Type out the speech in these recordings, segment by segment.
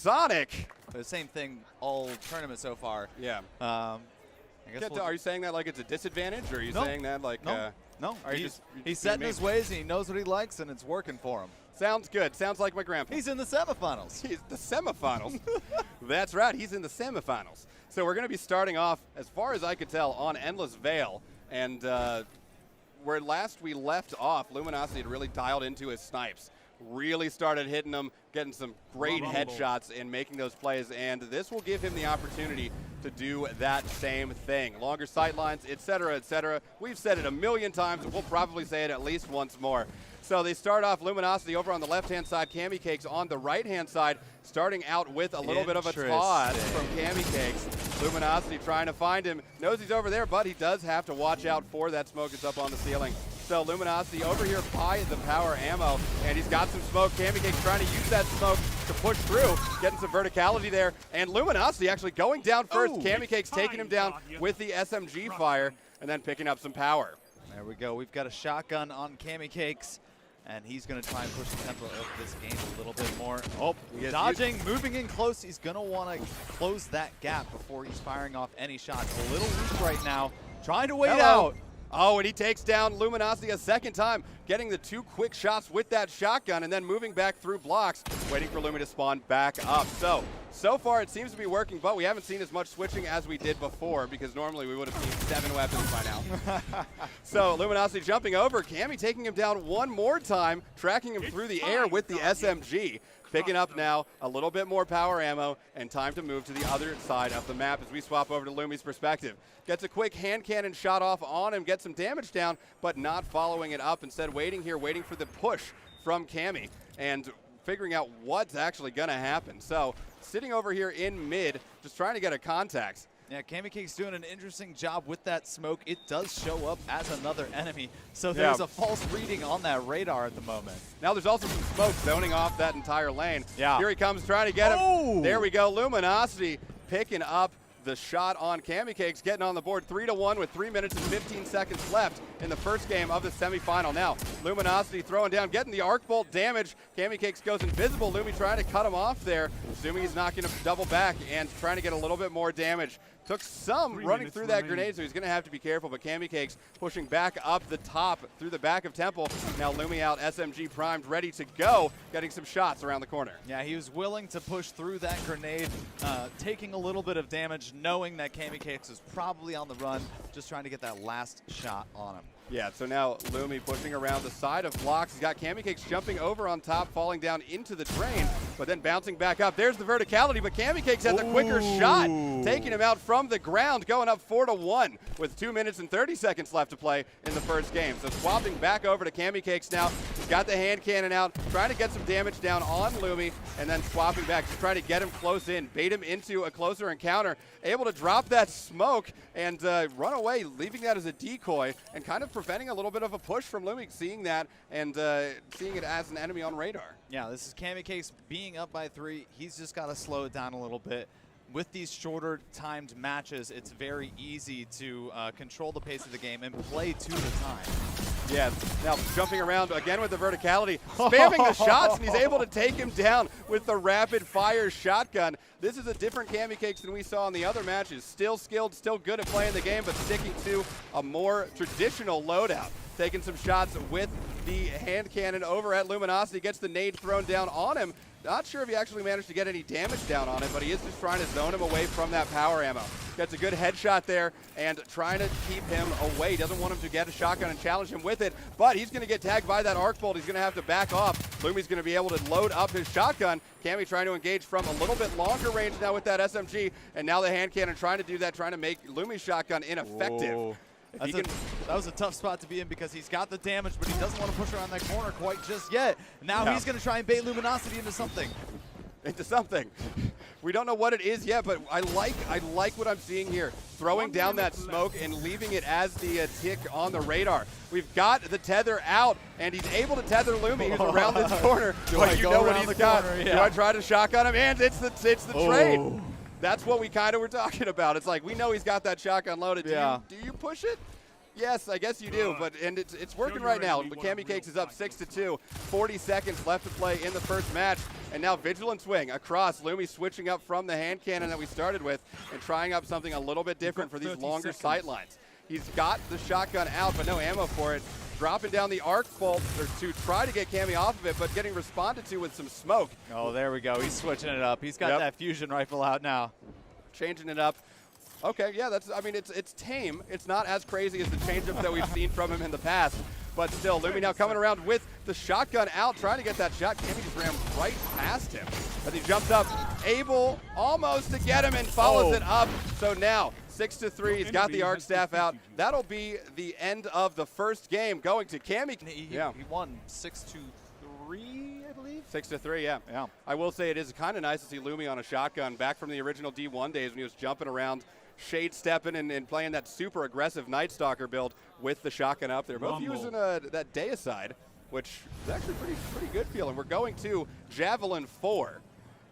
Sonic. The same thing all tournament so far. Yeah. I guess Are you saying that like it's a disadvantage, or are you No. saying that like? No, Are you he's just setting being his mean? ways, and he knows what he likes, and it's working for him. Sounds good. Sounds like my grandpa. He's in the semifinals. He's the semifinals. That's right. He's in the semifinals. So we're going to be starting off, as far as I could tell, on Endless Veil. And where last we left off, Luminosity had really dialed into his snipes. Really started hitting them, getting some great headshots and making those plays. And this will give him the opportunity to do that same thing. Longer sight lines, et cetera, et cetera. We've said it a million times, and we'll probably say it at least once more. So they start off Luminosity over on the left-hand side, CammyCakes on the right-hand side, starting out with a little bit of a toss from CammyCakes. Luminosity trying to find him. Knows he's over there, but he does have to watch out for that smoke that's up on the ceiling. So Luminosity over here by the power ammo, and he's got some smoke. CammyCakes trying to use that smoke to push through, getting some verticality there. And Luminosity actually going down first. CammyCakes taking him down with the SMG fire, and then picking up some power. There we go. We've got a shotgun on CammyCakes, and he's going to try and push the tempo of this game a little bit more. Oh, dodging, moving in close. He's going to want to close that gap before he's firing off any shots. A little weak right now, trying to wait out. Oh, and he takes down Luminosity a second time, getting the 2 quick shots with that shotgun and then moving back through blocks, waiting for Lumi to spawn back up. So far it seems to be working, but we haven't seen as much switching as we did before, because normally we would have seen 7 weapons by now. So Luminosity jumping over, Cammy taking him down one more time, tracking him through the air with the SMG. Picking up now a little bit more power ammo, and time to move to the other side of the map as we swap over to Lumi's perspective. Gets a quick hand cannon shot off on him, gets some damage down, but not following it up. Instead, waiting here, waiting for the push from Cammy and figuring out what's actually going to happen. So sitting over here in mid, just trying to get a contact. Yeah, CammyCakes doing an interesting job with that smoke. It does show up as another enemy, so there's a false reading on that radar at the moment. Now there's also some smoke zoning off that entire lane. Yeah. Here he comes trying to get him. There we go, Luminosity picking up the shot on CammyCakes, getting on the board 3-1 with 3 minutes and 15 seconds left in the first game of the semifinal. Now, Luminosity throwing down, getting the arc bolt damage. CammyCakes goes invisible. Lumi trying to cut him off there, assuming he's not going to double back and trying to get a little bit more damage. Took some running through that grenade, so he's going to have to be careful, but CammyCakes pushing back up the top through the back of Temple. Now Lumi out, SMG primed, ready to go, getting some shots around the corner. Yeah, he was willing to push through that grenade, taking a little bit of damage, knowing that CammyCakes is probably on the run, just trying to get that last shot on him. Yeah, so now Lumi pushing around the side of blocks. He's got CammyCakes jumping over on top, falling down into the drain, but then bouncing back up. There's the verticality, but CammyCakes had the quicker shot, taking him out from the ground, going up 4-1 with 2 minutes and 30 seconds left to play in the first game. So swapping back over to CammyCakes now. He's got the hand cannon out, trying to get some damage down on Lumi, and then swapping back, just trying to get him close in, bait him into a closer encounter, able to drop that smoke and run away, leaving that as a decoy, and kind of preventing a little bit of a push from Lumi, seeing that and seeing it as an enemy on radar. Yeah, this is CammyCakes being up by 3. He's just got to slow it down a little bit. With these shorter timed matches, it's very easy to control the pace of the game and play to the time. Yes, now jumping around again with the verticality, spamming the shots, and he's able to take him down with the rapid fire shotgun. This is a different CammyCakes than we saw in the other matches. Still skilled, still good at playing the game, but sticking to a more traditional loadout. Taking some shots with the hand cannon over at Luminosity, gets the nade thrown down on him. Not sure if he actually managed to get any damage down on it, but he is just trying to zone him away from that power ammo. Gets a good headshot there and trying to keep him away. Doesn't want him to get a shotgun and challenge him with it, but he's going to get tagged by that arc bolt. He's going to have to back off. Lumi's going to be able to load up his shotgun. Cammy trying to engage from a little bit longer range now with that SMG, and now the hand cannon trying to do that, trying to make Lumi's shotgun ineffective. Whoa. That was a tough spot to be in because he's got the damage, but he doesn't want to push around that corner quite just yet. Now he's going to try and bait Luminosity into something. We don't know what it is yet, but I like what I'm seeing here. Throwing down that smoke and leaving it as the tick on the radar. We've got the tether out, and he's able to tether Lumi who's around this corner. But you know what he's got. Do I try to shotgun him? And it's the trade. That's what we kind of were talking about. It's like, we know he's got that shotgun loaded. Do you push it? Yes, I guess you do, but it's working right now. CammyCakes is up 6-2. 40 seconds left to play in the first match. And now Vigilant Swing across. Lumi switching up from the hand cannon that we started with and trying up something a little bit different for these longer sight lines. He's got the shotgun out, but no ammo for it. Dropping down the arc bolt to try to get Cammy off of it, but getting responded to with some smoke. Oh, there we go. He's switching it up. He's got that fusion rifle out now. Changing it up. Okay, yeah, I mean, it's tame. It's not as crazy as the change-ups that we've seen from him in the past. But still, Lumi now coming around with the shotgun out, trying to get that shot. Cammy just ran right past him as he jumps up, able almost to get him and follows it up. So now, 6-3, he's got the arc staff out. That'll be the end of the first game, going to Cammy. He won 6-3, I believe. 6-3, yeah. I will say it is kind of nice to see Lumi on a shotgun back from the original D1 days when he was jumping around, shade stepping and playing that super aggressive Night Stalker build with the shotgun up there. Both using that Deicide, which is actually pretty good feeling. We're going to Javelin 4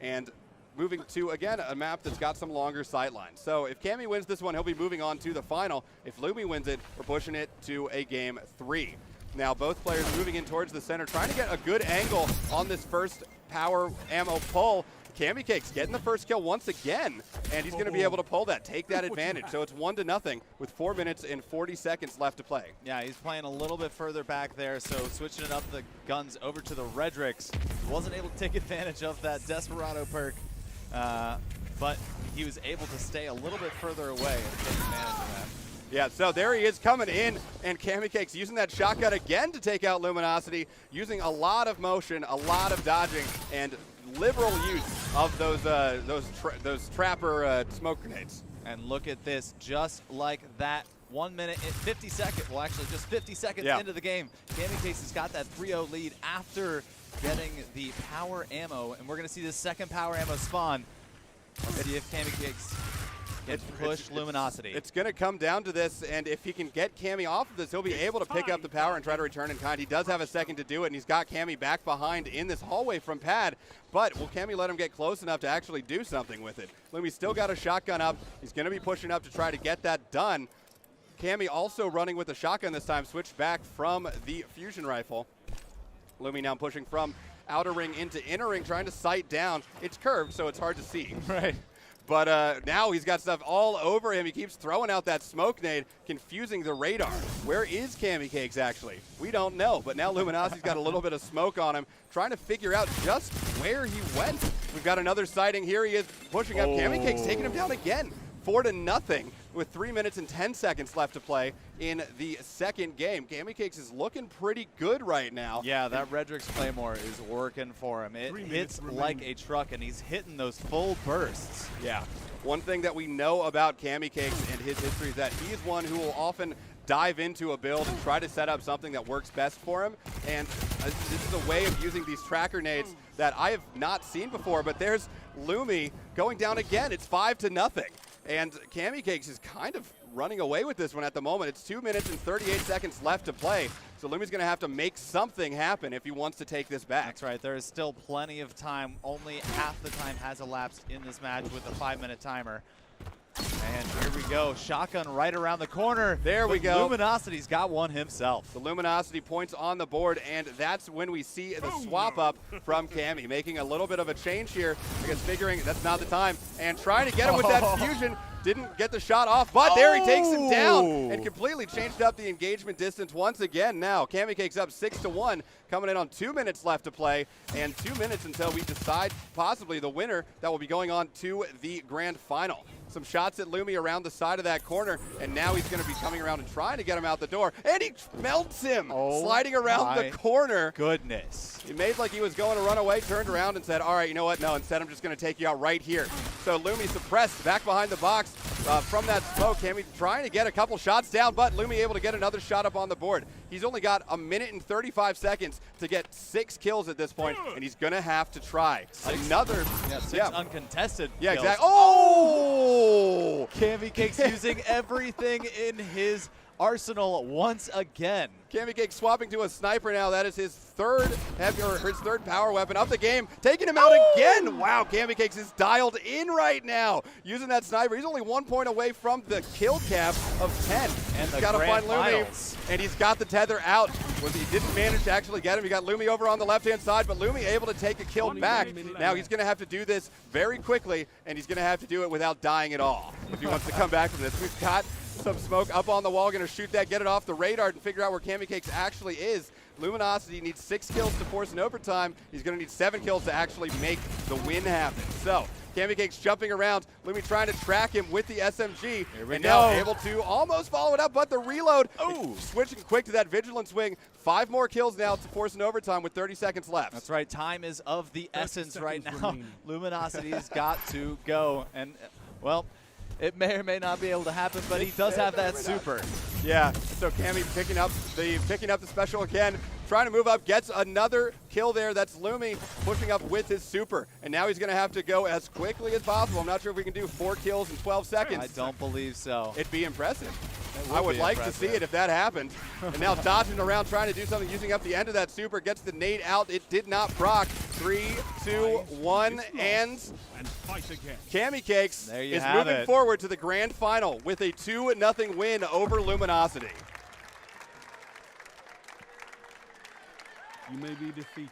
and moving to, again, a map that's got some longer sight lines. So if Cammy wins this one, he'll be moving on to the final. If Lumi wins it, we're pushing it to a game 3. Now both players moving in towards the center, trying to get a good angle on this first power ammo pull. CammyCakes getting the first kill once again, and he's going to be able to pull that, take that advantage. So it's 1-0 with 4 minutes and 40 seconds left to play. Yeah, he's playing a little bit further back there, so switching it up the guns over to the Redrix. Wasn't able to take advantage of that Desperado perk, but he was able to stay a little bit further away and take advantage of that. Yeah, so there he is coming in, and CammyCakes using that shotgun again to take out Luminosity, using a lot of motion, a lot of dodging, and liberal use of those trapper smoke grenades. And look at this, just like that, 1 minute and 50 seconds, well actually just 50 seconds into the game, CammyCakes has got that 3-0 lead after getting the power ammo, and we're going to see the second power ammo spawn. Let's see if CammyCakes can push Luminosity. It's going to come down to this, and if he can get Cammy off of this, he'll be able to pick up the power and try to return in kind. He does have a second to do it, and he's got Cammy back behind in this hallway from pad, but will Cammy let him get close enough to actually do something with it? Lumi's still got a shotgun up. He's going to be pushing up to try to get that done. Cammy also running with a shotgun this time, switched back from the fusion rifle. Lumi now pushing from outer ring into inner ring, trying to sight down. It's curved, so it's hard to see. Right. But now he's got stuff all over him. He keeps throwing out that smoke nade, confusing the radar. Where is CammyCakes, actually? We don't know, but now Luminosity's got a little bit of smoke on him, trying to figure out just where he went. We've got another sighting. Here he is pushing up. CammyCakes taking him down again, 4-0. With 3 minutes and 10 seconds left to play in the second game. CammyCakes is looking pretty good right now. Yeah, that Redrix Claymore is working for him. It hits like a truck, and he's hitting those full bursts. Yeah. One thing that we know about CammyCakes and his history is that he is one who will often dive into a build and try to set up something that works best for him. And this is a way of using these tracker nades that I have not seen before. But there's Lumi going down again. It's 5-0. And CammyCakes is kind of running away with this one at the moment. It's 2 minutes and 38 seconds left to play. So Lumi's going to have to make something happen if he wants to take this back. That's right. There is still plenty of time. Only half the time has elapsed in this match with a 5-minute timer. And here we go. Shotgun right around the corner. There we go. Luminosity's got one himself. The Luminosity points on the board, and that's when we see the swap up from Cammy, making a little bit of a change here. I guess figuring that's not the time, and trying to get him with that fusion. Didn't get the shot off, but there he takes him down and completely changed up the engagement distance once again now. CammyCakes up 6-1, coming in on 2 minutes left to play, and 2 minutes until we decide possibly the winner that will be going on to the grand final. Some shots at Lumi around the side of that corner, and now he's going to be coming around and trying to get him out the door, and he melts him, sliding around the corner. Goodness. He made like he was going to run away, turned around and said, all right, you know what? No, instead I'm just going to take you out right here. So Lumi suppressed back behind the box from that smoke. Cammy trying to get a couple shots down, but Lumi able to get another shot up on the board. He's only got 1 minute and 35 seconds to get 6 kills at this point, and he's going to have to try. Another. Six uncontested kills. Exactly. Oh! CammyCakes using everything in his arsenal once again. CammyCakes swapping to a sniper now. That is his third power weapon of the game. Taking him out again. Wow, CammyCakes is dialed in right now. Using that sniper. He's only 1 point away from the kill cap of 10. And He's got to find Lumi. finals. And he's got the tether out. He didn't manage to actually get him. He got Lumi over on the left-hand side, but Lumi able to take a kill back. Now he's going to have to do this very quickly, and he's going to have to do it without dying at all if he wants to come back from this. We've got some smoke up on the wall, going to shoot that, get it off the radar, and figure out where CammyCakes actually is. Luminosity needs 6 kills to force an overtime. He's going to need 7 kills to actually make the win happen. So, CammyCakes jumping around, Lumi trying to track him with the SMG, and now able to almost follow it up, but the reload, switching quick to that Vigilance Wing. 5 more kills now to force an overtime with 30 seconds left. That's right, time is of the essence right now. Luminosity's got to go, and, well, it may or may not be able to happen, but he does have that super. Yeah, so Cammy picking up the special again, trying to move up, gets another kill there. That's Lumi pushing up with his super. And now he's going to have to go as quickly as possible. I'm not sure if we can do 4 kills in 12 seconds. I don't believe so. It'd be impressive. I would like to see it if that happened. And now dodging around, trying to do something, using up the end of that super, gets the nade out. It did not proc. 3, 2, 1, and CammyCakes is moving forward to the grand final with a 2-0 win over Luminosity. You may be defeated.